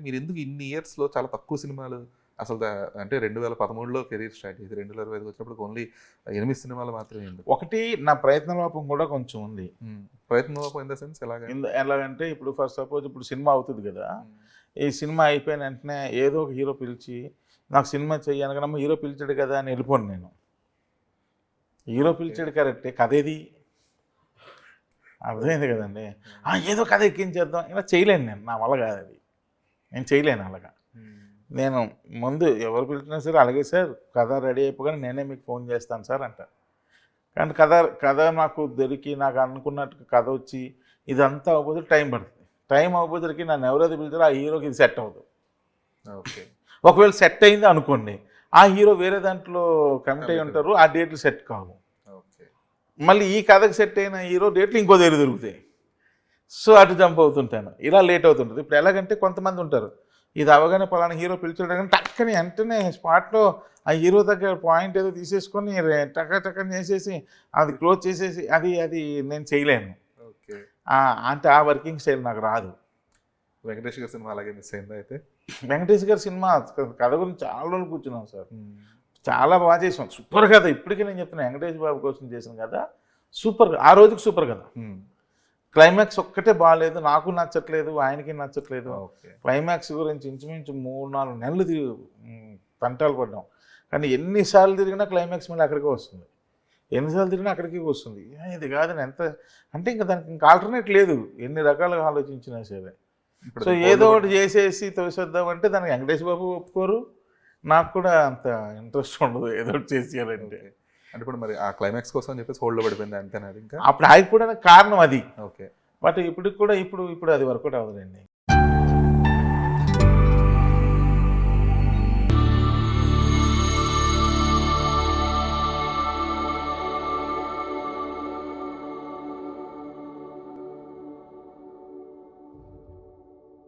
మీరు ఎందుకు ఇన్ని ఇయర్స్లో చాలా తక్కువ సినిమాలు అసలు అంటే 2013లో కెరీర్ స్టార్ట్ చేసి 2025 వచ్చినప్పుడు ఓన్లీ 8 సినిమాలు మాత్రమే ఎందుకు? ఒకటి నా ప్రయత్న లోపం కూడా కొంచెం ఉంది. ప్రయత్నం ఇన్ ద సెన్స్ ఎలాగంటే ఇప్పుడు ఫర్ సపోజ్ ఇప్పుడు సినిమా అవుతుంది కదా, ఈ సినిమా అయిపోయిన వెంటనే ఏదో ఒక హీరో పిలిచి నాకు సినిమా చెయ్యనగా హీరో పిలిచాడు కదా అని వెళ్ళిపోను నేను. హీరో పిలిచాడు కరెక్టే, కథ ఏది అర్థమైంది కదండి. ఏదో కథ ఎక్కించేద్దాం ఇలా చేయలేను నేను, నా వల్ల కాదు అది, నేను చేయలేను అలాగా. నేను ముందు ఎవరు పిలిచినా సరే అలాగే సార్ కథ రెడీ అయిపోగానే నేనే మీకు ఫోన్ చేస్తాను సార్ అంటారు. కానీ కథ నాకు దొరికి నాకు అనుకున్నట్టు కథ వచ్చి ఇదంతా అవ్వబోతే టైం పడుతుంది. టైం అవ్వబోతులకి నన్ను ఎవరైతే పిలిచారో ఆ హీరోకి ఇది సెట్ అవ్వదు. ఓకే, ఒకవేళ సెట్ అయింది అనుకోండి, ఆ హీరో వేరే దాంట్లో కమిట్ అయి ఉంటారు, ఆ డేట్లు సెట్ కావు. మళ్ళీ ఈ కథకు సెట్ అయిన హీరో డేట్లు ఇంకో దగ్గర దొరుకుతాయి. సో అటు జంప్ అవుతుంటాను, ఇలా లేట్ అవుతుంటుంది. ఇప్పుడు ఎలాగంటే కొంతమంది ఉంటారు, ఇది అవగానే పలానా హీరో పిలిచాడు కానీ టక్కని వెంటనే స్పాట్లో ఆ హీరో దగ్గర పాయింట్ ఏదో తీసేసుకొని టక్కని చేసేసి అది క్లోజ్ చేసేసి అది నేను చేయలేను. అంటే ఆ వర్కింగ్ స్టైల్ నాకు రాదు. వెంకటేష్ గారి సినిమా అలాగే మిస్ అయిందా అయితే? వెంకటేష్ గారి సినిమా కథ గురించి చాలా రోజులు కూర్చున్నాం సార్, చాలా బాగా చేసాం, సూపర్ కథ. ఇప్పటికీ నేను చెప్తున్నా వెంకటేష్ బాబు కోసం చేసిన కథ సూపర్, ఆ రోజుకి సూపర్ కథ. క్లైమాక్స్ ఒక్కటే బాగాలేదు, నాకు నచ్చట్లేదు, ఆయనకి నచ్చట్లేదు. క్లైమాక్స్ గురించి ఇంచుమించు 3-4 నెలలు తంటాలు పడ్డాం. కానీ ఎన్నిసార్లు తిరిగినా క్లైమాక్స్ మళ్ళీ అక్కడికే వస్తుంది, ఎన్నిసార్లు తిరిగినా అక్కడికి వస్తుంది. ఇది కాదని ఎంత అంటే ఇంకా దానికి ఇంకా ఆల్టర్నేట్ లేదు, ఎన్ని రకాలుగా ఆలోచించినా సరే. సో ఏదో ఒకటి చేసేసి తోసేద్దామంటే దానికి వెంకటేష్ బాబు ఒప్పుకోరు, నాకు కూడా అంత ఇంట్రెస్ట్ ఉండదు ఏదో ఒకటి చేసేయాలంటే. అంటే ఇప్పుడు మరి ఆ క్లైమాక్స్ కోసం అని చెప్పేసి హోల్డ్లో పడిపోయింది అంతేనా? ఇంకా అప్పుడు ఆగిపోవడానికి కారణం అది. ఓకే, బట్ ఇప్పటికి కూడా ఇప్పుడు అది వర్కౌట్ అవ్వదండి.